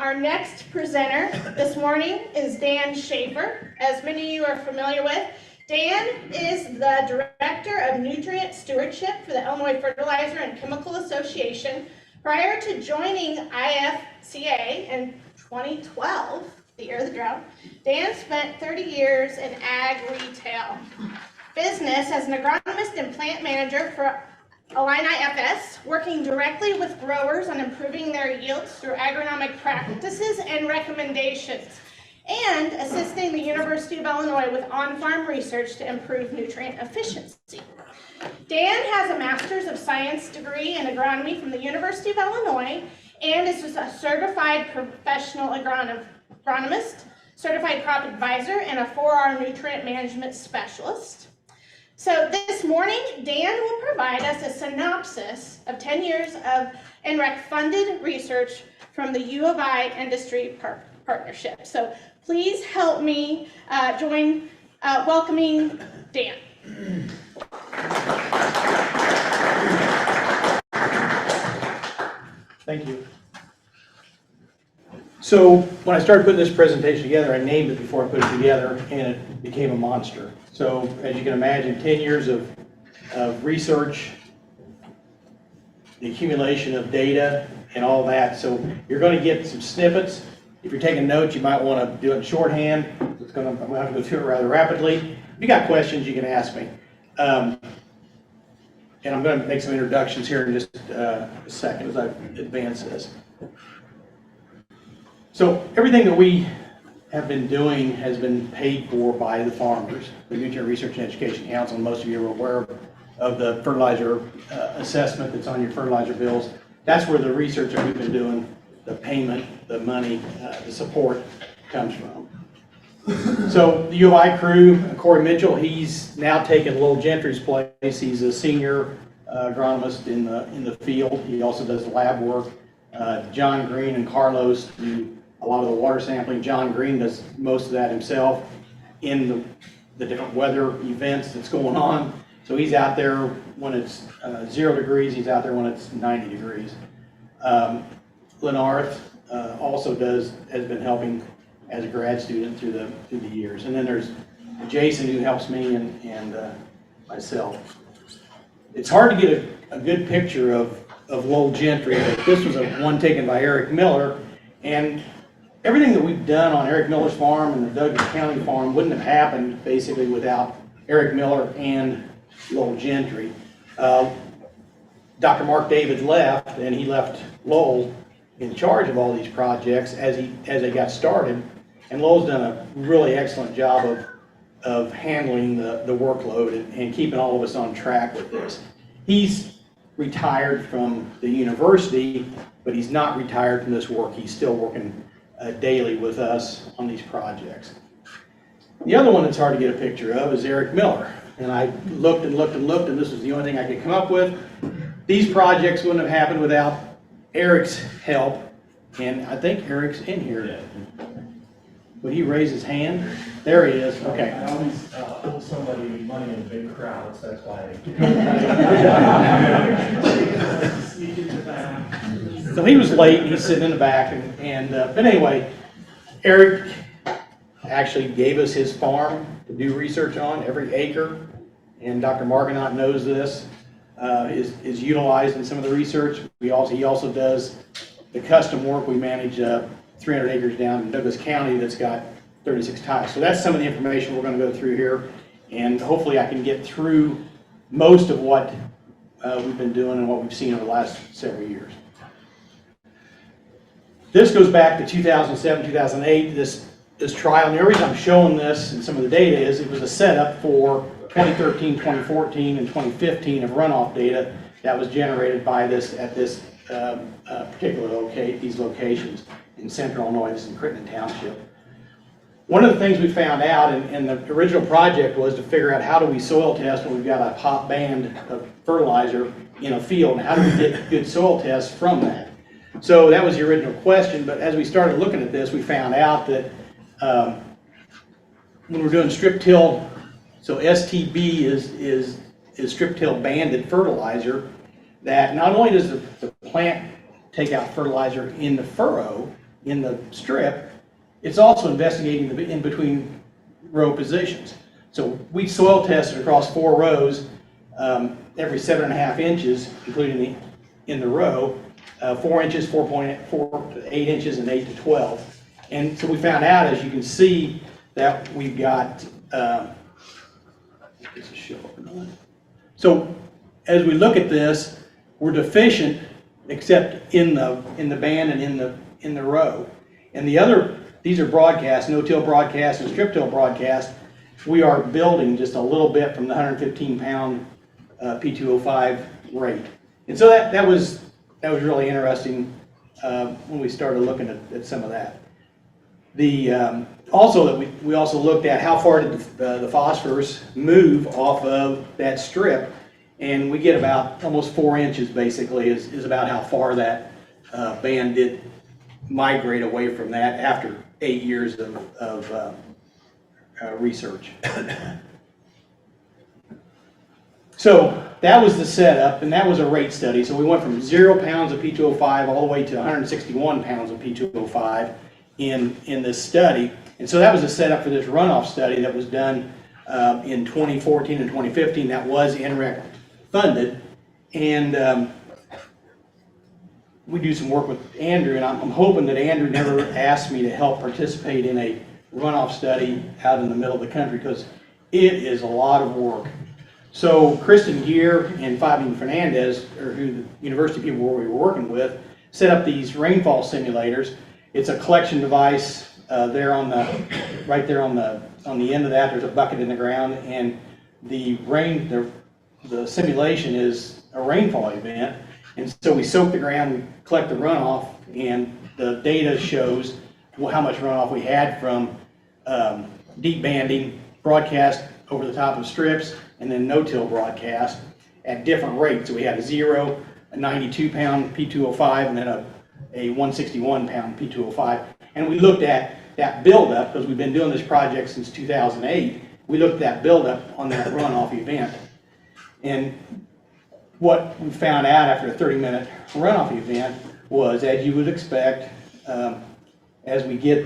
Our next presenter this morning is Dan Schaefer. As many of you are familiar with, Dan is the Director of Nutrient Stewardship for the Illinois Fertilizer and Chemical Association. Prior to joining IFCA in 2012, the year of the drought, Dan spent 30 years in ag retail business as an agronomist and plant manager for Illini FS, working directly with growers on improving their yields through agronomic practices and recommendations, and assisting the University of Illinois with on-farm research to improve nutrient efficiency. Dan has a Master's of Science degree in agronomy from the University of Illinois and is a certified professional agronomist, certified crop advisor, and a 4R nutrient management specialist. So this morning, Dan will provide us a synopsis of 10 years of NREC-funded research from the U of I Industry Partnership. So please help me join welcoming Dan. Thank you. So when I started putting this presentation together, I named it before I put it together, and it became a monster. So as you can imagine, 10 years of research, the accumulation of data, and all that. So you're going to get some snippets. If you're taking notes, you might want to do it in shorthand. I'm going to have to go through it rather rapidly. If you got questions, you can ask me. And I'm going to make some introductions here in just a second as I advance this. So everything that we have been doing has been paid for by the farmers. The Nutrient Research and Education Council, and most of you are aware of the fertilizer assessment that's on your fertilizer bills. That's where the research that we've been doing, the payment, the money, the support comes from. So the U of I crew, Corey Mitchell, he's now taken Lowell Gentry's place. He's a senior agronomist in the field. He also does the lab work. John Green and Carlos do a lot of the water sampling. John Green does most of that himself in the different weather events that's going on. So he's out there when it's 0 degrees, he's out there when it's 90 degrees. Lenarth also has been helping as a grad student through the years. And then there's Jason, who helps me, and myself. It's hard to get a good picture of Lowell Gentry, but this was one taken by Eric Miller, and everything that we've done on Eric Miller's farm and the Douglas County farm wouldn't have happened basically without Eric Miller and Lowell Gentry. Dr. Mark David left, and he left Lowell in charge of all these projects as they got started, and Lowell's done a really excellent job of handling the workload and keeping all of us on track with this. He's retired from the university, but he's not retired from this work. He's still working daily with us on these projects. The other one that's hard to get a picture of is Eric Miller. And I looked and looked and looked, and this was the only thing I could come up with. These projects wouldn't have happened without Eric's help, and I think Eric's in here. Would he raise his hand? There he is. Okay. I always owe somebody money in big crowds, that's why. So he was late, he's sitting in the back, but anyway, Eric actually gave us his farm to do research on, every acre, and Dr. Margonaut knows this, is utilized in some of the research. He also does the custom work. We manage 300 acres down in Douglas County that's got 36 ties. So that's some of the information we're going to go through here, and hopefully I can get through most of what we've been doing and what we've seen over the last several years. This goes back to 2007, 2008, this trial, and the reason I'm showing this and some of the data is it was a setup for 2013, 2014, and 2015 of runoff data that was generated by this at this particular these locations in central Illinois. This is in Crittenden Township. One of the things we found out, and the original project was to figure out how do we soil test when we've got a hot band of fertilizer in a field, and how do we get good soil tests from that? So that was the original question, but as we started looking at this, we found out that when we're doing strip till, so STB is strip till banded fertilizer, that not only does the plant take out fertilizer in the furrow, in the strip, it's also investigating the in between row positions. So we soil tested across 4 rows every 7.5 inches, including in the row, 4 inches, 4.4 to 8 inches, and 8 to 12. And so we found out, as you can see, that we've got, so as we look at this, we're deficient except in the band and in the row. And the other, these are broadcasts, no-till broadcast and strip-till broadcast. We are building just a little bit from the 115-pound P2O5 rate. And so that was really interesting when we started looking at some of that. Also we also looked at how far did the phosphorus move off of that strip, and we get about almost 4 inches basically is about how far that band did migrate away from that after 8 years of research. So that was the setup, and that was a rate study. So we went from 0 pounds of P2O5 all the way to 161 pounds of P2O5 in this study. And so that was the setup for this runoff study that was done in 2014 and 2015. That was NREC funded. And we do some work with Andrew, and I'm hoping that Andrew never asked me to help participate in a runoff study out in the middle of the country, because it is a lot of work. So Kristen Gear and Fabian Fernandez, or who the university people we were working with, set up these rainfall simulators. It's a collection device there on the right there on the end of that. There's a bucket in the ground, and the simulation is a rainfall event. And so we soak the ground, we collect the runoff, and the data shows how much runoff we had from deep banding, broadcast over the top of strips, and then no-till broadcast at different rates. So we had a 0, a 92-pound P2O5, and then a 161-pound P2O5. And we looked at that buildup, because we've been doing this project since 2008. We looked at that buildup on that runoff event. And what we found out after a 30-minute runoff event was, as you would expect, as we get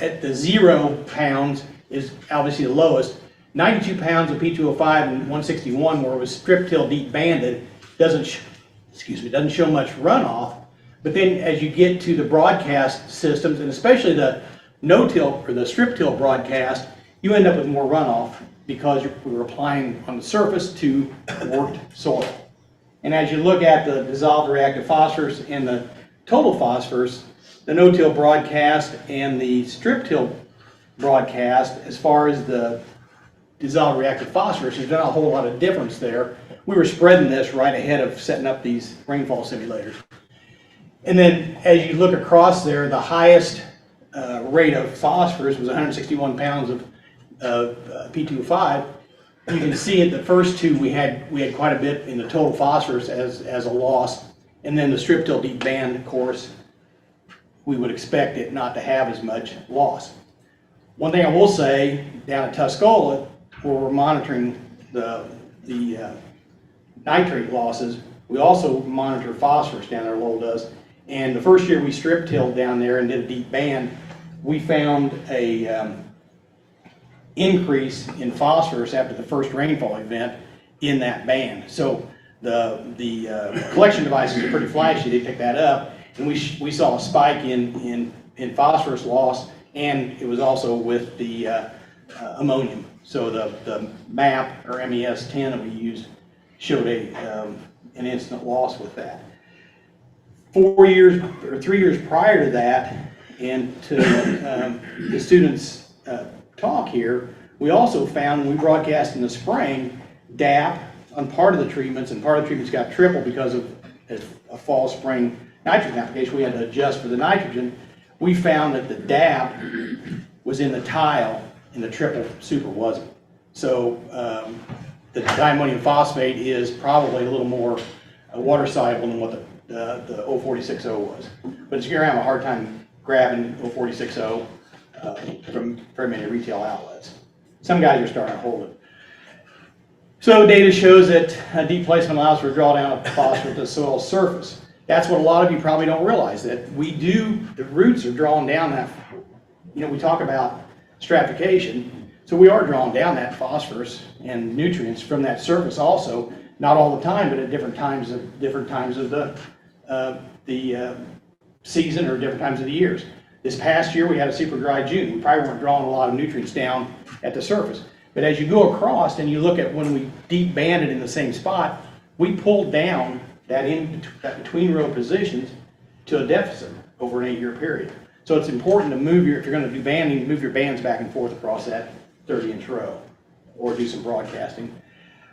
at the 0 pounds is obviously the lowest. 92 pounds of P2O5 and 161, where it was strip till deep banded, doesn't show much runoff. But then as you get to the broadcast systems, and especially the no-till or the strip till broadcast, you end up with more runoff because we're applying on the surface to worked soil. And as you look at the dissolved reactive phosphorus and the total phosphorus, the no-till broadcast and the strip-till broadcast, as far as the dissolved reactive phosphorus, there's not a whole lot of difference there. We were spreading this right ahead of setting up these rainfall simulators. And then as you look across there, the highest rate of phosphorus was 161 pounds of P2O5. You can see at the first two we had quite a bit in the total phosphorus as a loss, and then the strip till deep band, of course, we would expect it not to have as much loss. One thing I will say, down at Tuscola, where we're monitoring the nitrate losses, we also monitor phosphorus down there, Lowell does. And the first year we strip tilled down there and did a deep band, we found a increase in phosphorus after the first rainfall event in that band. So the collection devices are pretty flashy, they pick that up, and we saw a spike in phosphorus loss, and it was also with the ammonium. So the MAP or MES 10 that we used showed an instant loss with that. 4 years or 3 years prior to that, and to the students' talk here, we also found when we broadcast in the spring, DAP on part of the treatments, and part of the treatments got tripled because of a fall spring nitrogen application. We had to adjust for the nitrogen. We found that the DAP was in the tile and the triple super wasn't. So the diammonium phosphate is probably a little more water soluble than what the 046-0 was. But you're gonna have a hard time grabbing 046-0 from very many retail outlets. Some guys are starting to hold it. So data shows that deep placement allows for drawdown of phosphorus to the soil surface. That's what a lot of you probably don't realize, that the roots are drawing down that, we talk about stratification, so we are drawing down that phosphorus and nutrients from that surface also, not all the time, but at different times of the season or different times of the years. This past year we had a super dry June. We probably weren't drawing a lot of nutrients down at the surface. But as you go across and you look at when we deep banded in the same spot, we pulled down that between row positions to a deficit over an 8-year period. So it's important to move if you're going to do banding, move your bands back and forth across that 30-inch row, or do some broadcasting.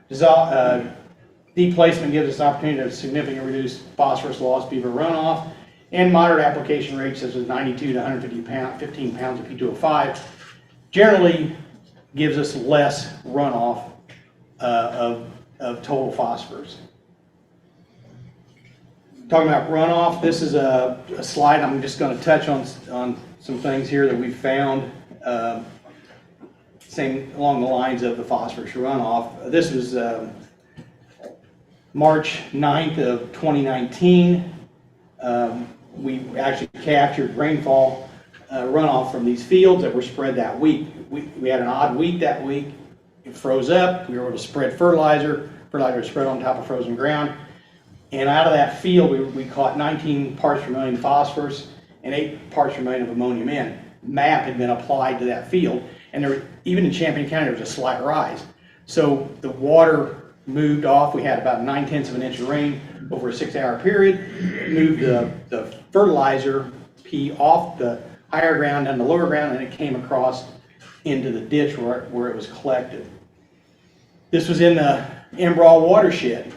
Deep placement gives us an opportunity to significantly reduce phosphorus loss, beaver runoff, and moderate application rates such as 92 to 115 pounds of P2O5 generally gives us less runoff of total phosphorus. Talking about runoff, this is a slide. I'm just going to touch on some things here that we found, same along the lines of the phosphorus runoff. This was March 9th of 2019. We actually captured rainfall runoff from these fields that were spread that week. We had an odd week that week. It froze up. We were able to spread fertilizer. Fertilizer was spread on top of frozen ground. And out of that field, we caught 19 parts per million phosphorus and 8 parts per million of ammonium N. MAP had been applied to that field, and even in Champaign County, there was a slight rise. So the water moved off. We had about 9/10 of an inch of rain over a 6-hour period. Moved the fertilizer P off the higher ground and the lower ground, and it came across into the ditch where it was collected. This was in the Embraw watershed,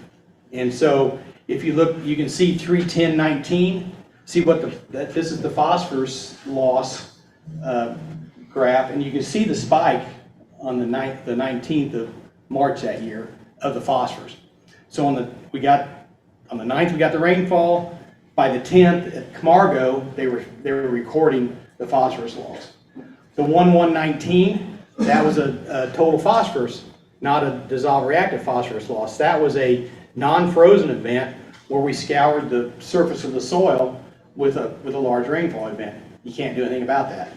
and so if you look, you can see 310-19. See this is the phosphorus loss graph, and you can see the spike on the 19th of March that year of the phosphorus. So on the 9th we got the rainfall. By the 10th at Camargo, they were recording the phosphorus loss. The 1119, that was a total phosphorus, not a dissolved reactive phosphorus loss. That was a non-frozen event where we scoured the surface of the soil with a large rainfall event. You can't do anything about that.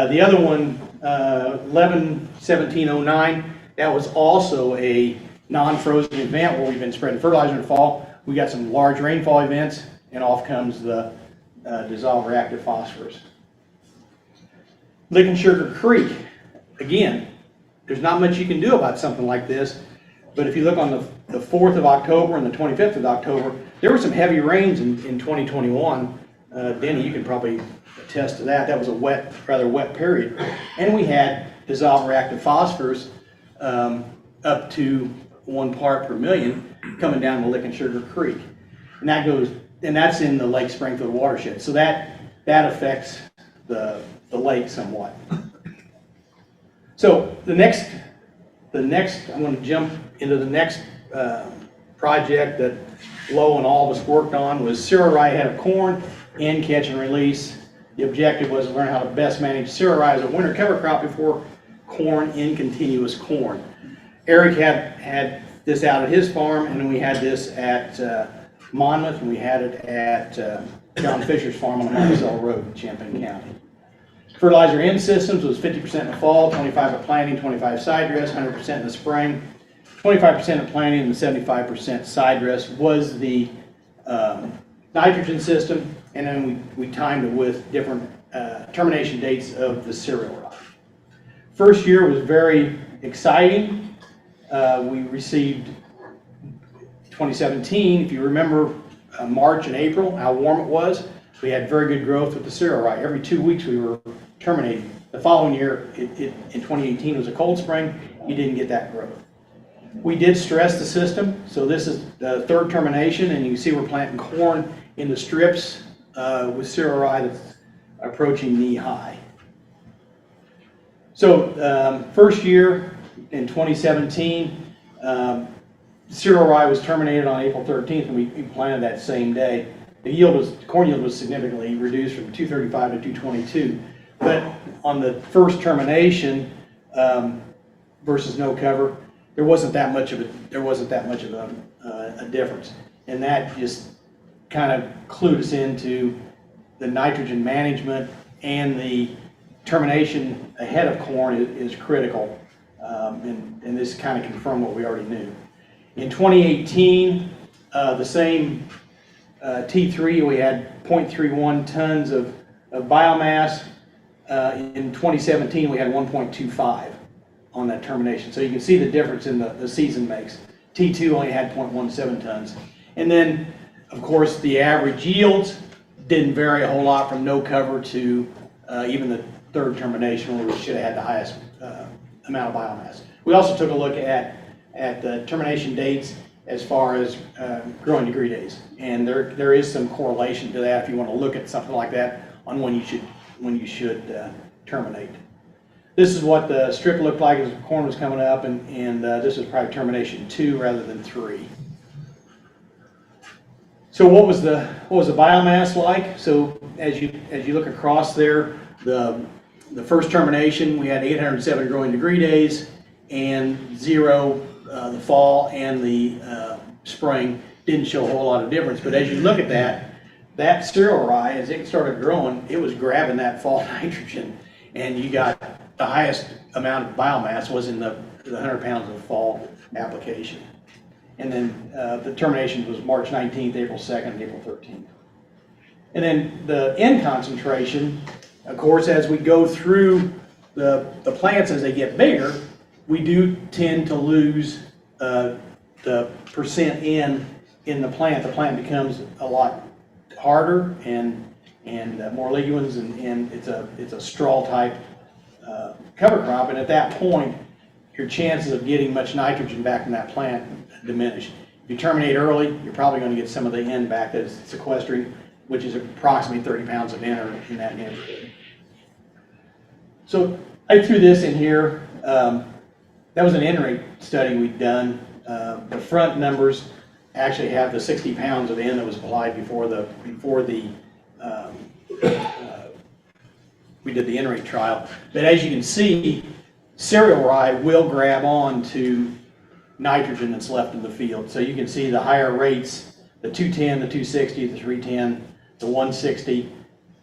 The other one, 11/17/09, that was also a non-frozen event where we've been spreading fertilizer in the fall. We got some large rainfall events, and off comes the dissolved reactive phosphorus. Lick and Sugar Creek, again, there's not much you can do about something like this, but if you look on the 4th of October and the 25th of October, there were some heavy rains in 2021. Denny, you can probably attest to that. That was a rather wet period. And we had dissolved reactive phosphorus up to 1 part per million coming down the Lick and Sugar Creek. And that's in the Lake Springfield watershed. So that affects the lake somewhat. So the next, I'm going to jump into the next project that Lowe and all of us worked on was cereal rye ahead of corn in catch and release. The objective was to learn how to best manage cereal rye as a winter cover crop before corn in continuous corn. Eric had this out at his farm, and then we had this at Monmouth, and we had it at John Fisher's farm on the Monticello Road in Champaign County. Fertilizer end systems was 50% in the fall, 25% at planting, 25% side dress, 100% in the spring. 25% of planting and the 75% side dress was the nitrogen system, and then we timed it with different termination dates of the cereal rye. First year was very exciting. We received 2017, if you remember March and April, how warm it was. We had very good growth with the cereal rye. Every 2 weeks we were terminating. The following year, in 2018, it was a cold spring. You didn't get that growth. We did stress the system, so this is the third termination, and you can see we're planting corn in the strips with cereal rye that's approaching knee high. So first year in 2017, cereal rye was terminated on April 13th, and we planted that same day. The corn yield was significantly reduced from 235 to 222, but on the first termination versus no cover, there wasn't that much of a difference. And that just kind of clued us into the nitrogen management, and the termination ahead of corn is critical. And this kind of confirmed what we already knew. In 2018, the same T3, we had 0.31 tons of biomass. In 2017, we had 1.25 on that termination. So you can see the difference in the season makes. T2 only had 0.17 tons. And then, of course, the average yields didn't vary a whole lot from no cover to even the third termination, where we should have had the highest amount of biomass. We also took a look at the termination dates as far as growing degree days. And there is some correlation to that if you want to look at something like that on when you should terminate. This is what the strip looked like as corn was coming up, and this is probably termination 2 rather than 3. So what was the biomass like? So as you look across there, the first termination, we had 807 growing degree days, and 0 the fall, and the spring didn't show a whole lot of difference. But as you look at that cereal rye, as it started growing, it was grabbing that fall nitrogen, and you got the highest amount of biomass was in the 100 pounds of fall application. And then the termination was March 19th, April 2nd, and April 13th. And then the N concentration, of course, as we go through the plants as they get bigger, we do tend to lose the percent N in the plant. The plant becomes a lot harder and more legumes, and it's a straw type cover crop. And at that point, your chances of getting much nitrogen back in that plant diminish. If you terminate early, you're probably going to get some of the N back that it's sequestering, which is approximately 30 pounds of N or in that neighborhood. So I threw this in here. That was an NREC study we'd done. The front numbers actually have the 60 pounds of N that was applied before we did the NREC trial. But as you can see, cereal rye will grab on to nitrogen that's left in the field. So you can see the higher rates, the 210, the 260, the 310, the 160,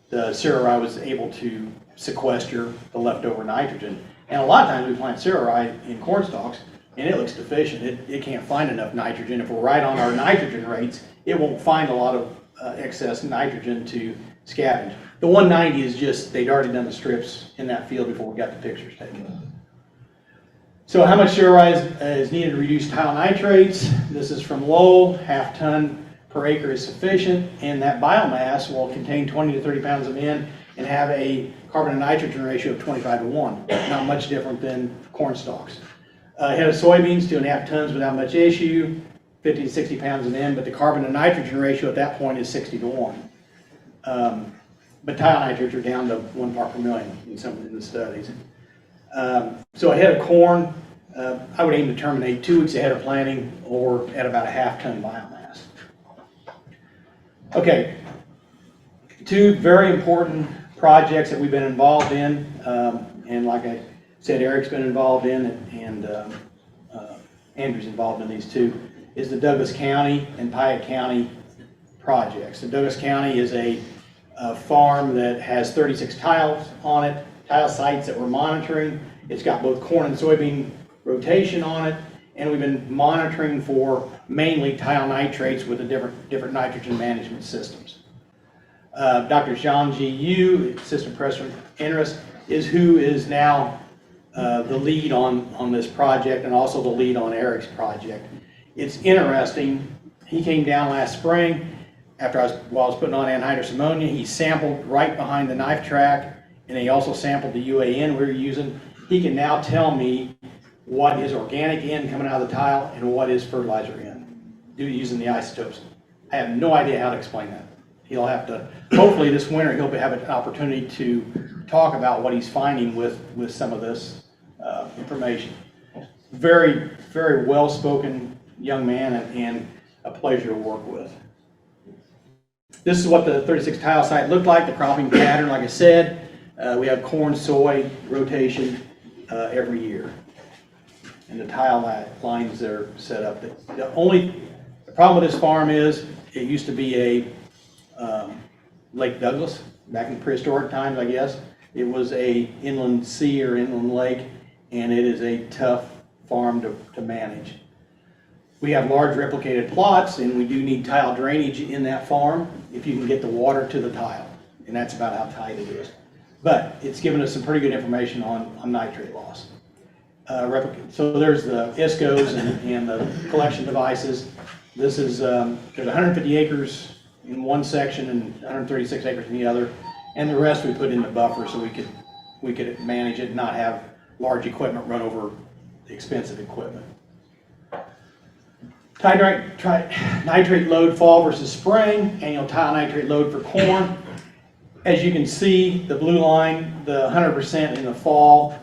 the cereal rye was able to sequester the leftover nitrogen. And a lot of times we plant cereal rye in corn stalks and it looks deficient. It can't find enough nitrogen. If we're right on our nitrogen rates, it won't find a lot of excess nitrogen to scavenge. The 190 is just, they'd already done the strips in that field before we got the pictures taken. So how much cereal rye is needed to reduce tile nitrates? This is from Lowell, half ton per acre is sufficient, and that biomass will contain 20 to 30 pounds of N and have a carbon to nitrogen ratio of 25 to 1. Not much different than corn stalks. Head of soybeans, 2.5 tons without much issue, 50 to 60 pounds of N, but the carbon to nitrogen ratio at that point is 60 to 1. But tile nitrates are down to 1 part per million in some of the studies. So a head of corn, I would aim to terminate 2 weeks ahead of planting or at about a half ton biomass. Okay, 2 very important projects that we've been involved in, and like I said, Eric's been involved in, and Andrew's involved in these 2, is the Douglas County and Piatt County projects. So Douglas County is a farm that has 36 tiles on it, tile sites that we're monitoring. It's got both corn and soybean rotation on it, and we've been monitoring for mainly tile nitrates with the different nitrogen management systems. Dr. Jean G. Yu, Assistant Professor of Interest, is who is now the lead on this project and also the lead on Eric's project. It's interesting, he came down last spring after while I was putting on anhydrous ammonia. He sampled right behind the knife track, and he also sampled the UAN we were using. He can now tell me what is organic N coming out of the tile and what is fertilizer N, using the isotopes. I have no idea how to explain that. He'll have to, hopefully this winter, he'll have an opportunity to talk about what he's finding with some of this information. Very, very well-spoken young man and a pleasure to work with. This is what the 36 tile site looked like, the cropping pattern, like I said. We have corn, soy rotation every year. and the tile lines that are set up. The problem with this farm is it used to be a Lake Douglas back in prehistoric times, I guess. It was a inland sea or inland lake, and it is a tough farm to manage. We have large replicated plots, and we do need tile drainage in that farm if you can get the water to the tile, and that's about how tight it is. But it's given us some pretty good information on nitrate loss. So there's the ISCOs and the collection devices. This is, there's 150 acres in one section and 136 acres in the other, and the rest we put in the buffer so we could manage it and not have large equipment run over the expensive equipment. Nitrate load fall versus spring, annual tile nitrate load for corn. As you can see, the blue line, the 100% in the fall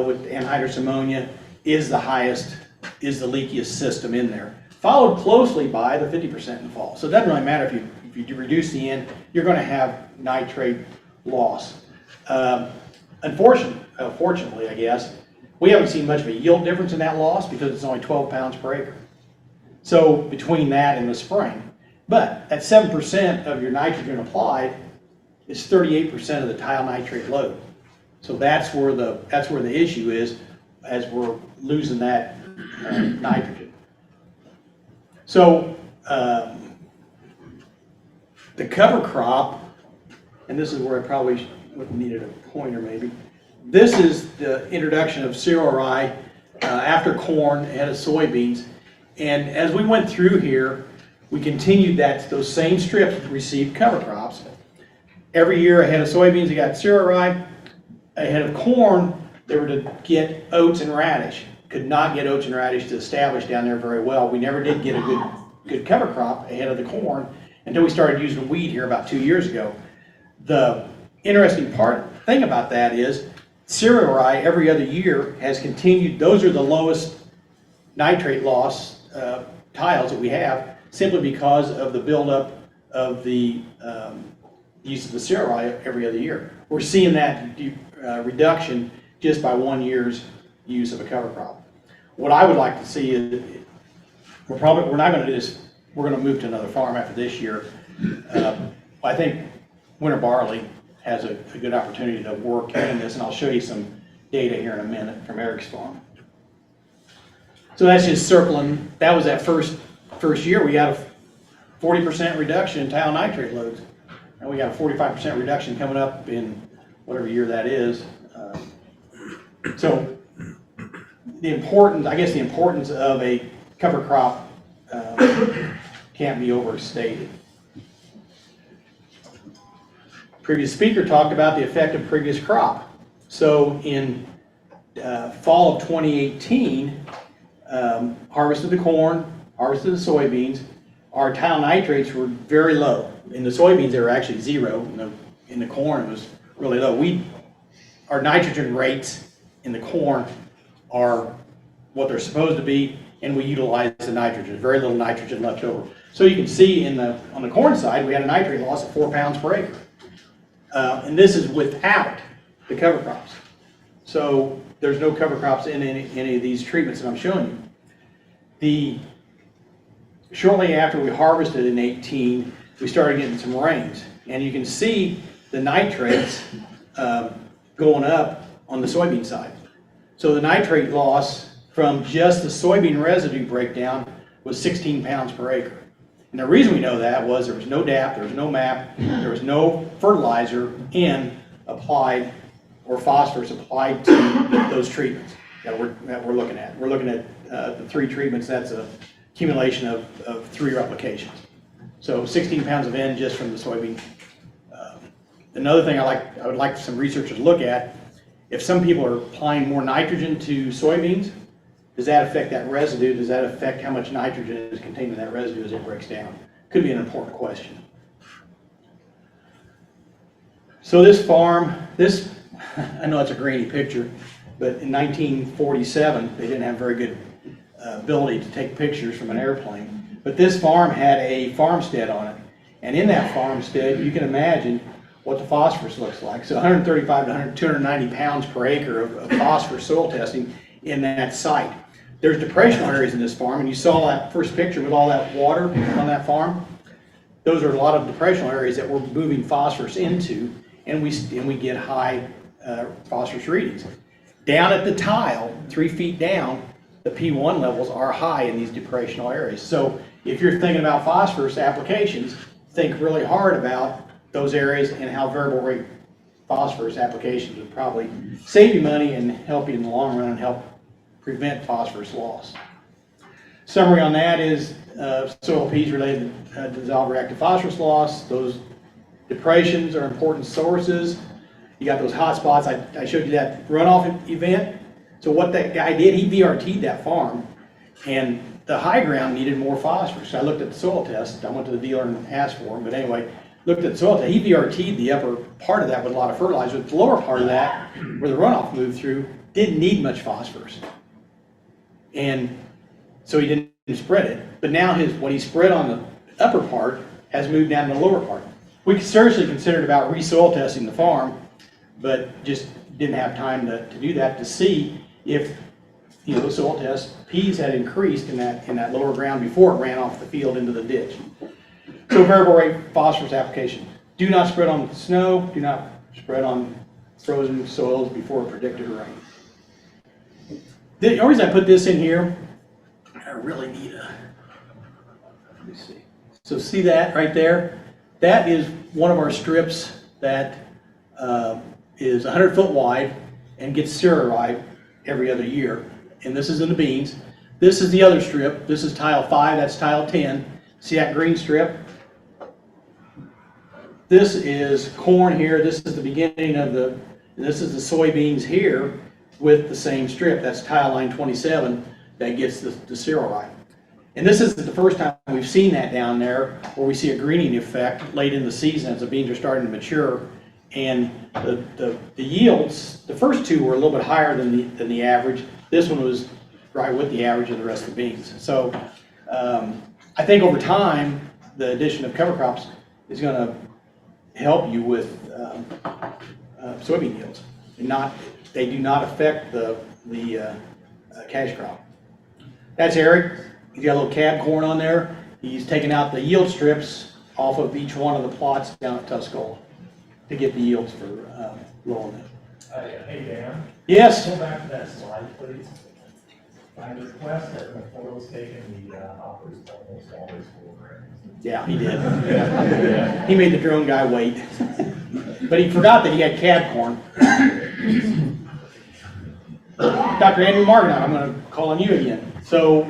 with anhydrous ammonia is the highest, is the leakiest system in there, followed closely by the 50% in the fall. So it doesn't really matter if you reduce the N, you're going to have nitrate loss. Unfortunately, I guess, we haven't seen much of a yield difference in that loss because it's only 12 pounds per acre. So between that and the spring, but at 7% of your nitrogen applied is 38% of the tile nitrate load. So that's where the issue is as we're losing that nitrogen. So the cover crop, and this is where I probably needed a pointer maybe. This is the introduction of cereal rye after corn ahead of soybeans. And as we went through here, we continued those same strips to receive cover crops. Every year ahead of soybeans, they got cereal rye. Ahead of corn, they were to get oats and radish. Could not get oats and radish to establish down there very well. We never did get a good cover crop ahead of the corn until we started using wheat here about 2 years ago. The interesting thing about that is cereal rye every other year has continued. Those are the lowest nitrate loss tiles that we have, simply because of the buildup of the use of the cereal rye every other year. We're seeing that reduction just by 1 year's use of a cover crop. What I would like to see is, we're not going to do this, we're going to move to another farm after this year. I think winter barley has a good opportunity to work in this, and I'll show you some data here in a minute from Eric's farm. So that's just circling, that was that first year. We got a 40% reduction in tile nitrate loads. And we got a 45% reduction coming up in whatever year that is. So the importance of a cover crop can't be overstated. Previous speaker talked about the effect of previous crop. So in fall of 2018, harvested the corn, harvested the soybeans, our tile nitrates were very low. In the soybeans, they were actually zero. In the corn, it was really low. Our nitrogen rates in the corn are what they're supposed to be, and we utilize the nitrogen. Very little nitrogen left over. So you can see on the corn side, we had a nitrate loss of 4 pounds per acre. And this is without the cover crops. So there's no cover crops in any of these treatments that I'm showing you. Shortly after we harvested in 18, we started getting some rains. And you can see the nitrates going up on the soybean side. So the nitrate loss from just the soybean residue breakdown was 16 pounds per acre. And the reason we know that was there was no DAP, there was no MAP, there was no fertilizer N applied or phosphorus applied to those treatments that we're looking at. We're looking at the 3 treatments. That's a accumulation of 3 replications. So 16 pounds of N just from the soybean. Another thing I would like some researchers to look at, if some people are applying more nitrogen to soybeans, does that affect that residue? Does that affect how much nitrogen is contained in that residue as it breaks down? Could be an important question. So this farm, I know it's a grainy picture, but in 1947, they didn't have very good ability to take pictures from an airplane. But this farm had a farmstead on it. And in that farmstead, you can imagine what the phosphorus looks like. So 135 to 290 pounds per acre of phosphorus soil testing in that site. there's depressional areas in this farm, and you saw that first picture with all that water on that farm. Those are a lot of depressional areas that we're moving phosphorus into, and we get high phosphorus readings. Down at the tile, 3 feet down, the P1 levels are high in these depressional areas. So if you're thinking about phosphorus applications, think really hard about those areas and how variable rate phosphorus applications would probably save you money and help you in the long run and help prevent phosphorus loss. Summary on that is soil pH related dissolved reactive phosphorus loss. Those depressions are important sources. You got those hot spots. I showed you that runoff event. So what that guy did, he VRT'd that farm, and the high ground needed more phosphorus. So I looked at the soil test. I went to the dealer and asked for him, but anyway, looked at the soil test. He VRT'd the upper part of that with a lot of fertilizer. The lower part of that, where the runoff moved through, didn't need much phosphorus. And so he didn't spread it. But now what he spread on the upper part has moved down to the lower part. We seriously considered about re-soil testing the farm, but just didn't have time to do that to see if the soil test P's had increased in that lower ground before it ran off the field into the ditch. So variable rate phosphorus application. Do not spread on snow. Do not spread on frozen soils before predicted rain. The only reason I put this in here, I really need let me see. So see that right there? That is one of our strips that is 100 foot wide and gets cerealized every other year. And this is in the beans. This is the other strip. This is tile 5, that's tile 10. See that green strip? This is corn here. This is the beginning of this is the soybeans here with the same strip. That's tile line 27 that gets the cereal rye. And this is the first time we've seen that down there where we see a greening effect late in the season as the beans are starting to mature. And the yields, the first two were a little bit higher than the average. This one was right with the average of the rest of the beans. So I think over time, the addition of cover crops is going to help you with soybean yields. They do not affect the cash crop. That's Eric. He's got a little cab corn on there. He's taken out the yield strips off of each one of the plots down at Tuscola to get the yields for rolling it. Hey Dan. Yes? Go back to that slide, please. I request that when a photo is taken, the operator's almost always full. Yeah, he did. He made the drone guy wait. But he forgot that he had cab corn. Dr. Andrew Marginot, I'm going to call on you again. So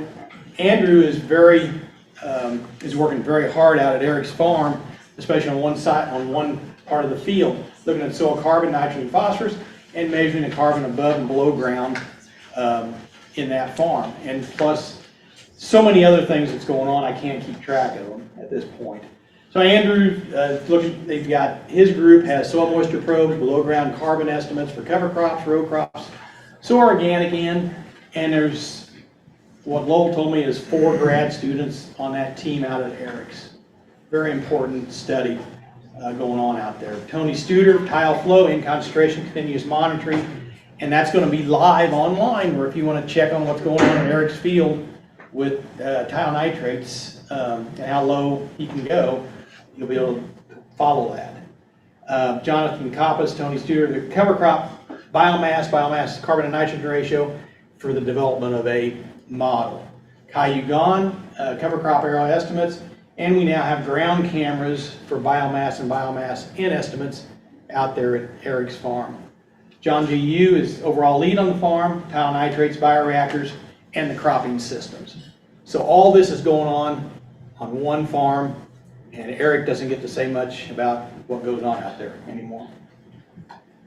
Andrew is is working very hard out at Eric's farm, especially on one part of the field, looking at soil carbon, nitrogen, phosphorus, and measuring the carbon above and below ground in that farm. And plus, so many other things that's going on, I can't keep track of them at this point. So Andrew, they've got, his group has soil moisture probes, below ground carbon estimates for cover crops, row crops, soil organic in, and there's, what Lowell told me is 4 grad students on that team out at Eric's. Very important study going on out there. Tony Studer, tile flow, N concentration, continuous monitoring, and that's going to be live online, where if you want to check on what's going on in Eric's field with tile nitrates and how low he can go, you'll be able to follow that. Jonathan Koppas, Tony Studer, the cover crop biomass, carbon and nitrogen ratio for the development of a model. Caillou Gone, cover crop area estimates, and we now have ground cameras for biomass and biomass N estimates out there at Eric's farm. John G. Yu is overall lead on the farm, tile nitrates, bioreactors, and the cropping systems. So all this is going on one farm, and Eric doesn't get to say much about what goes on out there anymore.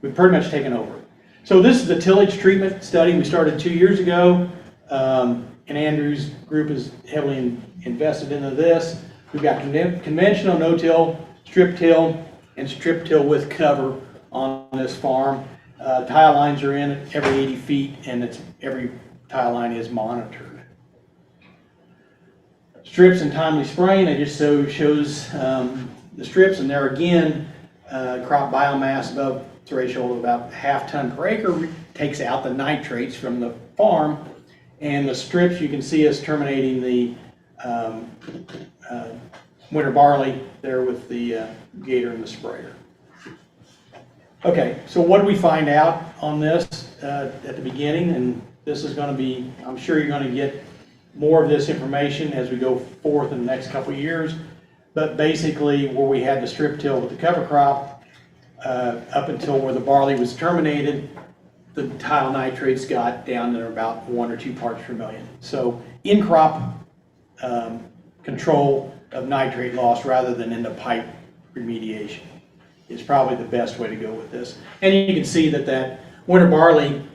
We've pretty much taken over. So this is the tillage treatment study we started 2 years ago, and Andrew's group is heavily invested into this. We've got conventional no-till, strip till, and strip till with cover on this farm. Tile lines are in every 80 feet, and every tile line is monitored. Strips and timely spraying, it just shows the strips, and there again, crop biomass above threshold of about ½ ton per acre takes out the nitrates from the farm, And the strips, you can see us terminating the winter barley there with the gator and the sprayer. Okay, so what do we find out on this at the beginning? And this is going to be, I'm sure you're going to get more of this information as we go forth in the next couple of years. But basically, where we had the strip till with the cover crop, up until where the barley was terminated, the tile nitrates got down to about 1 or 2 parts per million. So in crop control of nitrate loss rather than in the pipe remediation is probably the best way to go with this. And you can see that that winter barley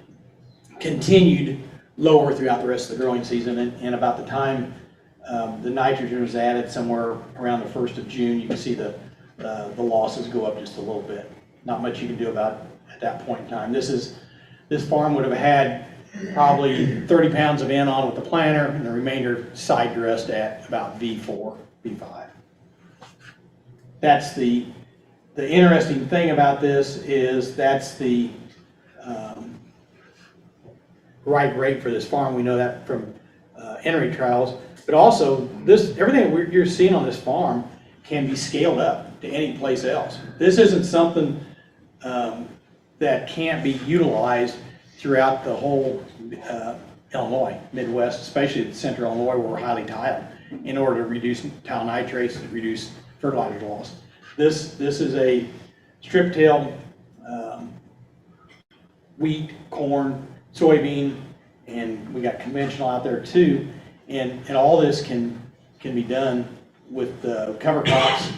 continued lower throughout the rest of the growing season, and about the time the nitrogen was added somewhere around the 1st of June, you can see the losses go up just a little bit. Not much you can do about at that point in time. This farm would have had probably 30 pounds of N on with the planter, and the remainder side dressed at about V4, V5. That's the interesting thing about this is that's the right rate for this farm. We know that from NREC trials, but also everything you're seeing on this farm can be scaled up to any place else. This isn't something that can't be utilized throughout the whole Illinois, Midwest, especially central Illinois where we're highly tiled, in order to reduce tile nitrates and reduce fertilizer loss. This is a strip till wheat, corn, soybean, and we got conventional out there too. And all this can be done with the cover crops,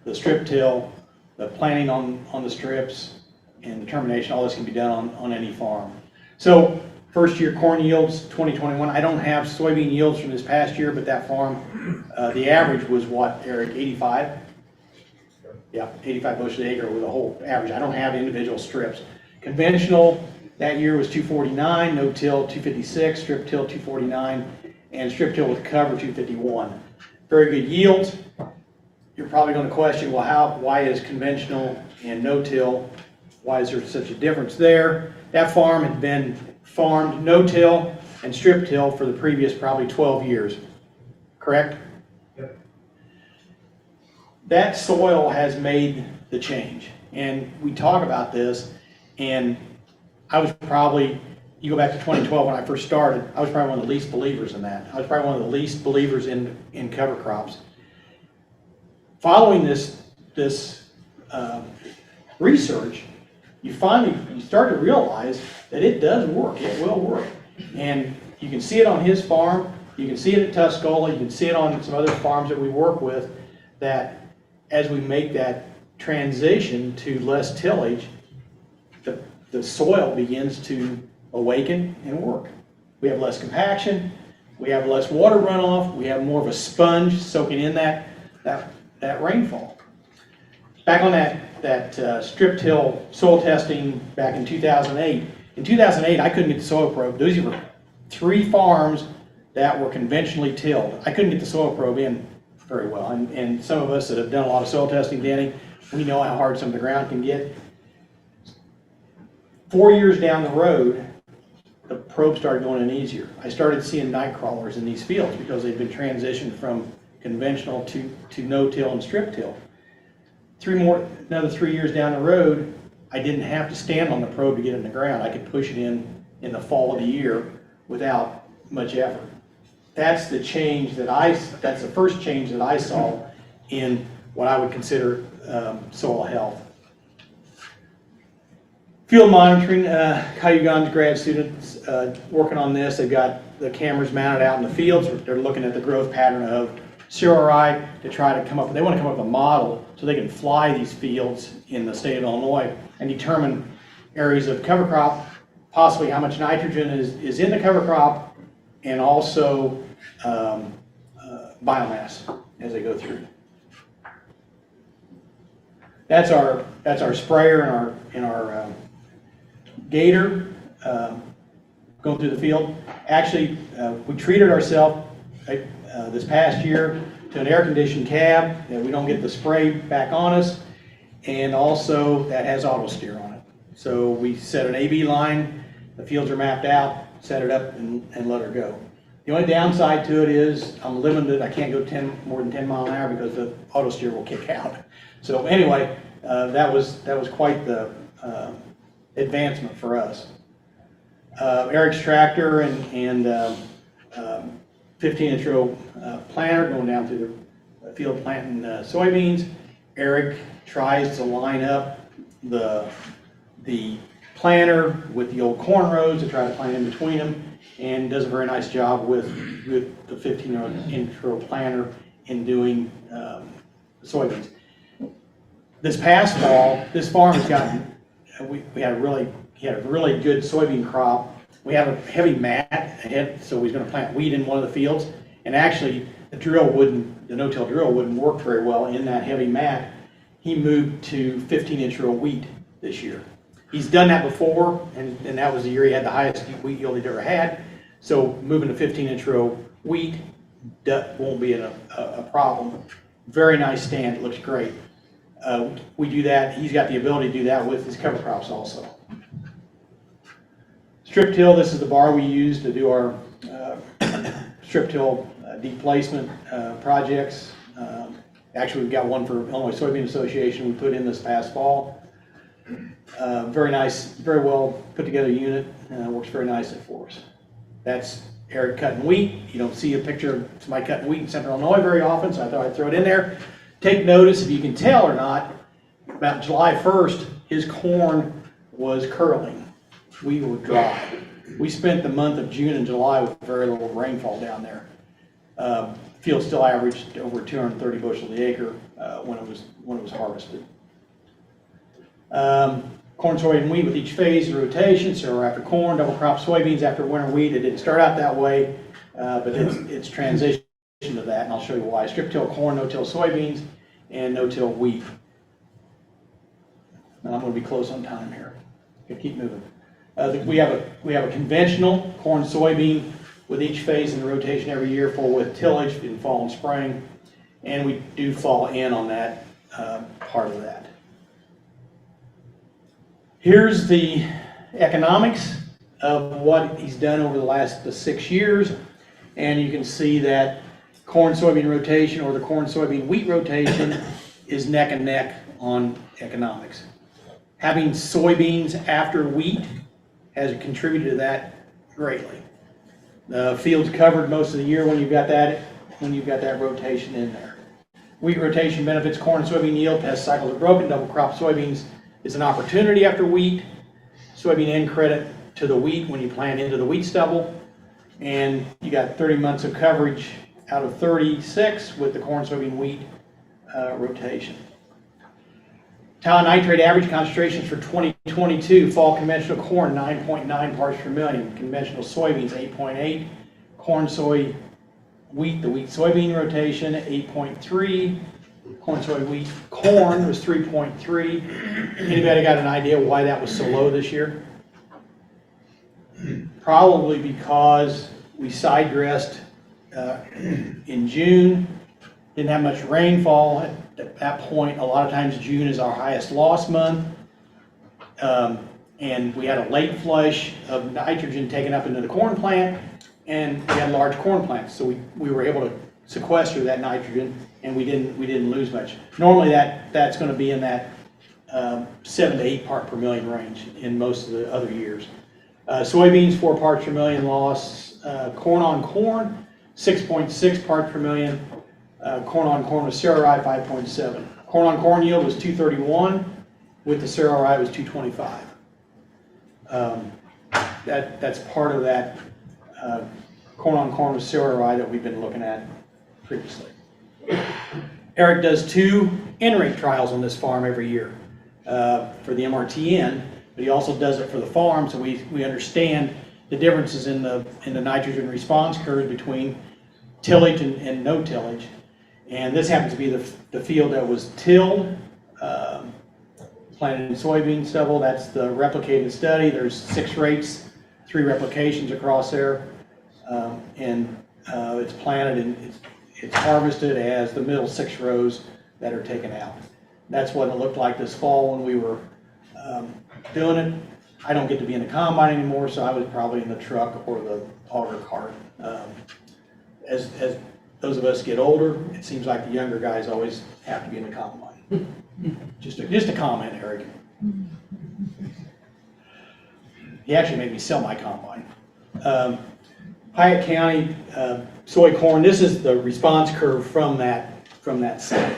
the strip till, the planting on the strips, and the termination. All this can be done on any farm. So first year corn yields 2021. I don't have soybean yields from this past year, but that farm, the average was what, Eric, 85? Yeah, 85 bushels an acre with a whole average. I don't have individual strips. Conventional that year was 249, no till 256, strip till 249, and strip till with cover 251. Very good yields. You're probably going to question, well, why is conventional and no till, why is there such a difference there? That farm had been farmed no till and strip till for the previous probably 12 years, correct? Yep. That soil has made the change, and we talk about this, and I was probably, you go back to 2012 when I first started, I was probably one of the least believers in that. I was probably one of the least believers in cover crops. Following this research, you start to realize that it does work, it will work. And you can see it on his farm, you can see it at Tuscola, you can see it on some other farms that we work with, that as we make that transition to less tillage, the soil begins to awaken and work. We have less compaction, we have less water runoff, we have more of a sponge soaking in that rainfall. Back on that strip till soil testing back in 2008. In 2008, I couldn't get the soil probe. Those were 3 farms that were conventionally tilled. I couldn't get the soil probe in very well. And some of us that have done a lot of soil testing, Danny, we know how hard some of the ground can get. 4 years down the road, the probe started going in easier. I started seeing night crawlers in these fields because they've been transitioned from conventional to no-till and strip-till. Another 3 years down the road, I didn't have to stand on the probe to get it in the ground. I could push it in the fall of the year without much effort. That's the change that's the first change that I saw in what I would consider soil health. Field monitoring, Cayugan's grad students working on this. They've got the cameras mounted out in the fields. They're looking at the growth pattern of cereal rye to try to come up, they want to come up with a model so they can fly these fields in the state of Illinois and determine areas of cover crop, possibly how much nitrogen is in the cover crop, and also biomass as they go through. That's our sprayer and our gator going through the field. Actually, we treated ourselves this past year to an air-conditioned cab that we don't get the spray back on us, and also that has auto steer on it. So we set an AB line, the fields are mapped out, set it up, and let her go. The only downside to it is I'm limited, I can't go more than 10 miles an hour because the auto steer will kick out. So anyway, that was quite the advancement for us. Eric's tractor and 15-inch row planter going down through the field planting soybeans. Eric tries to line up the planter with the old corn rows to try to plant in between them, and does a very nice job with the 15-inch row planter in doing soybeans. This past fall, this farm has gotten, he had a really good soybean crop. We have a heavy mat ahead, so he's going to plant wheat in one of the fields, and actually the no-till drill wouldn't work very well in that heavy mat. He moved to 15-inch row wheat this year. He's done that before, and that was the year he had the highest wheat yield he'd ever had. So moving to 15-inch row wheat won't be a problem. Very nice stand, it looks great. We do that, he's got the ability to do that with his cover crops also. Strip till, this is the bar we use to do our strip till deep placement projects. Actually, we've got one for Illinois Soybean Association we put in this past fall. Very nice, very well put together unit, works very nicely for us. That's Eric cutting wheat. You don't see a picture of somebody cutting wheat in Central Illinois very often, so I thought I'd throw it in there. Take notice, if you can tell or not, about July 1st, his corn was curling. We were dry. We spent the month of June and July with very little rainfall down there. Field still averaged over 230 bushels the acre when it was harvested. Corn, soy, and wheat with each phase of rotation, cereal after corn, double crop soybeans after winter wheat. It didn't start out that way, but it's transitioned to that, and I'll show you why. Strip till corn, no-till soybeans, and no-till wheat. And I'm going to be close on time here. Okay, keep moving. We have a conventional corn soybean with each phase in the rotation every year, full with tillage in fall and spring, and we do fall in on that part of that. Here's the economics of what he's done over the last 6 years, and you can see that corn soybean rotation or the corn soybean wheat rotation is neck and neck on economics. Having soybeans after wheat has contributed to that greatly. The field's covered most of the year when you've got that rotation in there. Wheat rotation benefits corn and soybean yield. Pest cycles are broken. Double crop soybeans is an opportunity after wheat. Soybean end credit to the wheat when you plant into the wheat stubble. And you got 30 months of coverage out of 36 with the corn, soybean, wheat rotation. Tile nitrate average concentrations for 2022, fall conventional corn 9.9 parts per million, conventional soybeans 8.8, corn, soy, wheat, the wheat soybean rotation 8.3, corn, soy, wheat, corn was 3.3. Anybody got an idea why that was so low this year? Probably because we side dressed in June, didn't have much rainfall at that point. A lot of times June is our highest loss month, and we had a late flush of nitrogen taken up into the corn plant, and we had large corn plants, so we were able to sequester that nitrogen, and we didn't lose much. Normally that's going to be in that 7 to 8 part per million range in most of the other years. Soybeans 4 parts per million loss. Corn on corn 6.6 parts per million. Corn on corn with cereal rye 5.7. Corn on corn yield was 231. With the cereal rye it was 225. That's part of that corn on corn with cereal rye that we've been looking at previously. Eric does 2 NREC trials on this farm every year for the MRTN, but he also does it for the farm, so we understand the differences in the nitrogen response curve between tillage and no tillage. And this happens to be the field that was tilled, planted in soybean stubble. That's the replicated study. There's 6 rates, 3 replications across there, and it's planted and it's harvested as the middle 6 rows that are taken out. That's what it looked like this fall when we were doing it. I don't get to be in the combine anymore, so I was probably in the truck or the auger cart those of us get older, it seems like the younger guys always have to be in the combine. Just a comment, Eric. He actually made me sell my combine. Piatt County soy corn, this is the response curve from that site.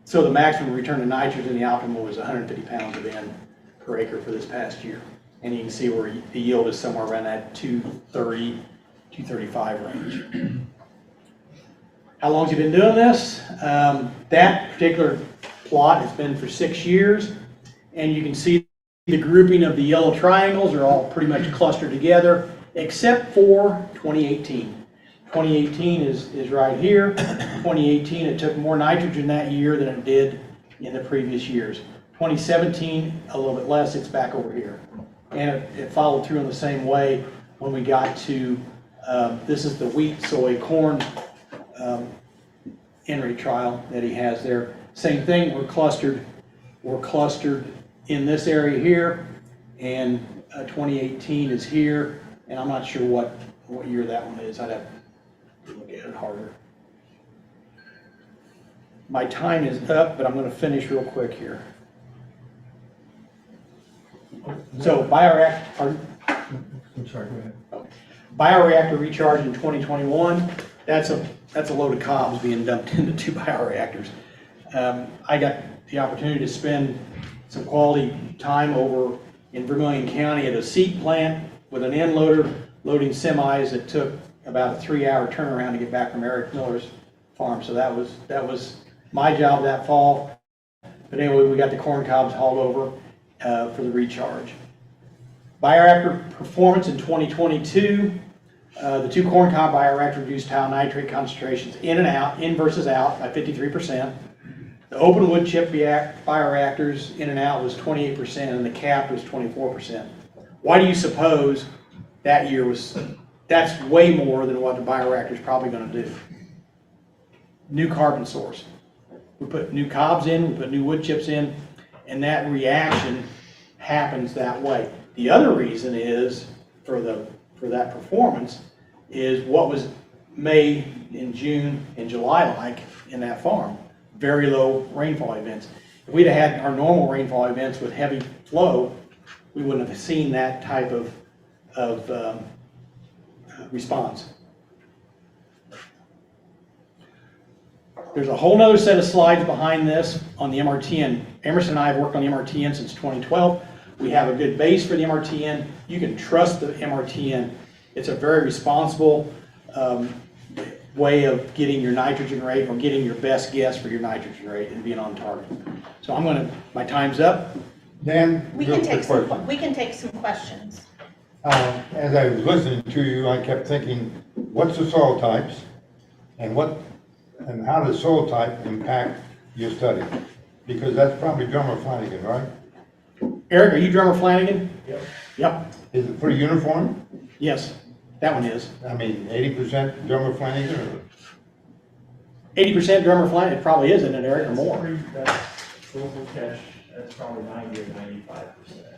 So the maximum return to nitrogen in the optimal was 150 pounds of N per acre for this past year. And you can see where the yield is somewhere around that 230, 235 range. How long has he been doing this? That particular plot has been for 6 years, and you can see the grouping of the yellow triangles are all pretty much clustered together, except for 2018. 2018 is right here. 2018, it took more nitrogen that year than it did in the previous years. 2017, a little bit less, it's back over here. And it followed through in the same way when we got to, this is the wheat, soy, corn NREC trial that he has there. Same thing, we're clustered in this area here, and 2018 is here, and I'm not sure what year that one is. I'd have to look at it harder. My time is up, but I'm going to finish real quick here. So bioreactor, pardon? I'm sorry, go ahead. Bioreactor recharge in 2021. That's a load of cobs being dumped into 2 bioreactors. I got the opportunity to spend some quality time over in Vermilion County at a seed plant with an end loader loading semis that took about a 3-hour turnaround to get back from Eric Miller's farm. So that was my job that fall. But anyway, we got the corn cobs hauled over for the recharge. Bioreactor performance in 2022. The 2 corn cob bioreactor reduced tile nitrate concentrations in versus out by 53%. The open wood chip bioreactors in and out was 28%, and the cap was 24%. Why do you suppose that year was? That's way more than what the bioreactor is probably going to do. New carbon source. We put new cobs in, we put new wood chips in, and that reaction happens that way. The other reason is for that performance is what was May and June and July like in that farm. Very low rainfall events. If we'd have had our normal rainfall events with heavy flow, we wouldn't have seen that type of response. There's a whole other set of slides behind this on the MRTN. Emerson and I have worked on the MRTN since 2012. We have a good base for the MRTN. You can trust the MRTN. It's a very responsible way of getting your nitrogen rate or getting your best guess for your nitrogen rate and being on target. So my time's up. Dan, We can take some questions. As I was listening to you, I kept thinking, what's the soil types, and how does soil type impact your study? Because that's probably Drummer Flanagan, right? Eric, are you Drummer Flanagan? Yep. Yep. Is it pretty uniform? Yes, that one is. I mean, 80% Drummer Flanagan, or 80% Drummer Flanagan, it probably is, isn't it, Eric, or more? That's local catch, that's probably 90 or 95%.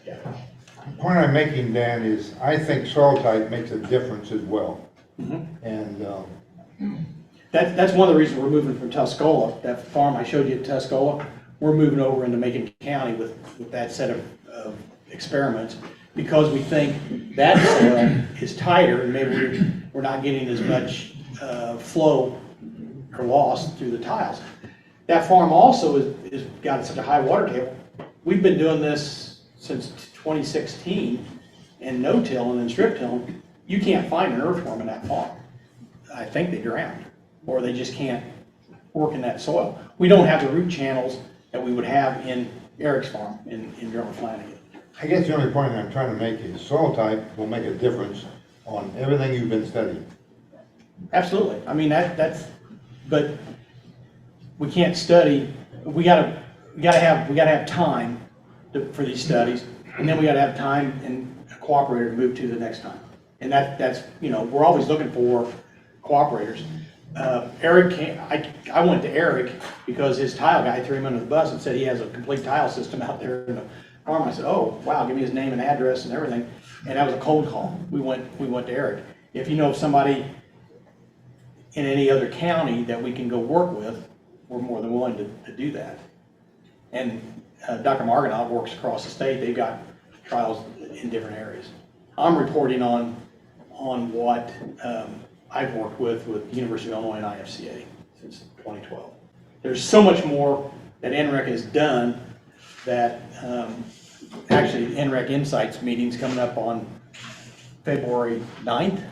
Yeah. the point I'm making, Dan, is I think soil type makes a difference as well. Mm-hmm. And That's one of the reasons we're moving from Tuscola. That farm I showed you at Tuscola, we're moving over into Macon County with that set of experiments, because we think that soil is tighter and maybe we're not getting as much flow or loss through the tiles. That farm also is got such a high water table. We've been doing this since 2016 and no-till and then strip-tilling. You can't find an earthworm in that farm. I think they drowned, or they just can't work in that soil. We don't have the root channels that we would have in Eric's farm in Drummer Flanagan. I guess the only point I'm trying to make is soil type will make a difference on everything you've been studying. Absolutely. I mean, but we can't study. We gotta have time for these studies, and then we gotta have time and a cooperator to move to the next time. And that's we're always looking for cooperators. Eric, I went to Eric because his tile guy threw him under the bus and said he has a complete tile system out there in the farm. I said, oh wow, give me his name and address and everything, and that was a cold call. We went to Eric. If you know of somebody in any other county that we can go work with, we're more than willing to do that. And Dr. Marganoff works across the state. They've got trials in different areas. I'm reporting on what I've worked with the University of Illinois and IFCA since 2012. There's so much more that NREC has done that actually NREC Insights meeting's coming up on February 9th.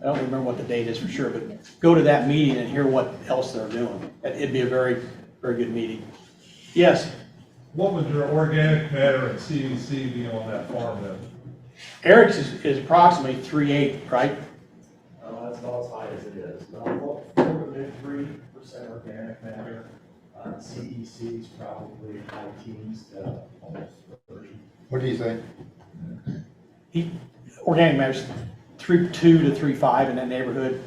I don't remember what the date is for sure, but go to that meeting and hear what else they're doing. It'd be a very, very good meeting. Yes? What would your organic matter and CEC be on that farm then? Eric's is approximately 3.8, right? That's about as high as it is. Well, over mid-3% organic matter. CEC is probably high teens to almost 30. What do you think? Organic matter's 3.2 to 3.5 in that neighborhood.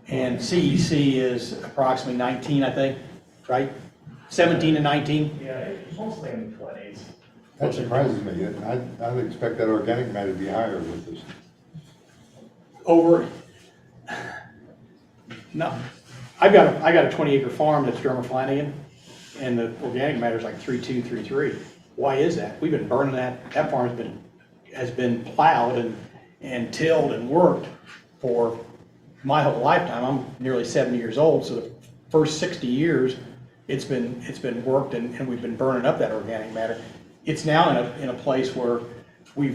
And CEC is approximately 19, I think, right? 17 to 19? Yeah, it's mostly in the 20s. That surprises me. I'd expect that organic matter to be higher with this. No. I got a 20-acre farm that's Drummer Flanagan, and the organic matter is like 3.2, 3.3. Why is that? We've been burning that. That farm has been plowed and tilled and worked for my whole lifetime. I'm nearly 70 years old, so the first 60 years it's been worked and we've been burning up that organic matter. It's now in a place where we're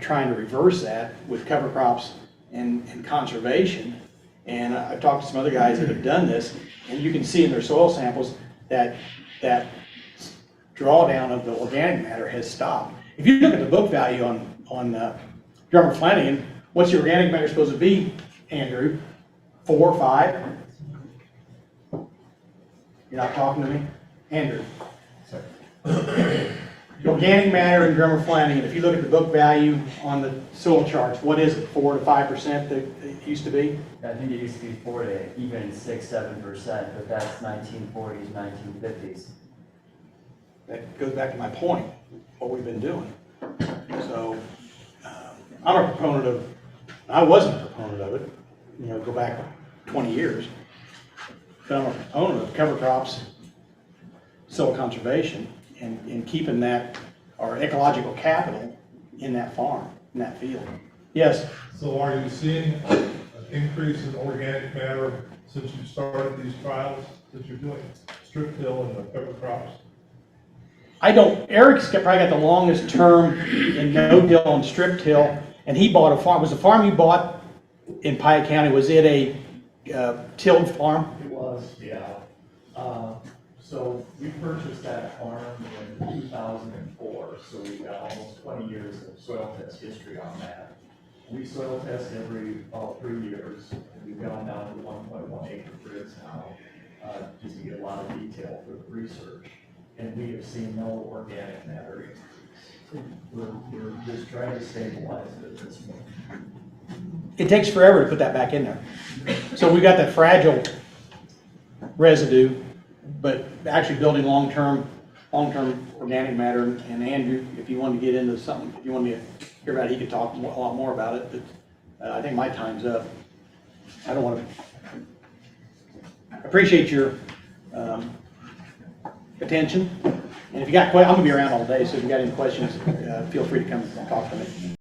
trying to reverse that with cover crops and conservation. And I've talked to some other guys that have done this, and you can see in their soil samples that drawdown of the organic matter has stopped. If you look at the book value on Drummer Flanagan, what's your organic matter supposed to be, Andrew? 4, 5? You're not talking to me? Andrew. The organic matter in Drummer Flanagan, if you look at the book value on the soil charts, what is it, 4 to 5% that it used to be? I think it used to be 4 to even 6-7%, but that's 1940s, 1950s. That goes back to my point, what we've been doing. So, I'm a proponent I wasn't a proponent of it, go back 20 years. But I'm a proponent of cover crops, soil conservation, and keeping our ecological capital in that farm, in that field. Yes? So are you seeing an increase in organic matter since you started these trials that you're doing, strip till and the cover crops? Eric's probably got the longest term in no-till and strip till, and he bought a farm. Was the farm you bought in Piatt County, was it a tilled farm? It was, yeah. So we purchased that farm in 2004, so we've got almost 20 years of soil test history on that. We soil test about 3 years, and we've gone down to 1.1 acre grids now, just to get a lot of detail for the research. And we have seen no organic matter increase. We're just trying to stabilize it at this point. It takes forever to put that back in there. So we got that fragile residue, but actually building long-term organic matter. And Andrew, if you want to get into something, if you want me to hear about it, he could talk a lot more about it. But I think my time's up. I don't want to. Appreciate your attention. And if you got questions, I'm gonna be around all day. So if you got any questions, feel free to come and talk to me.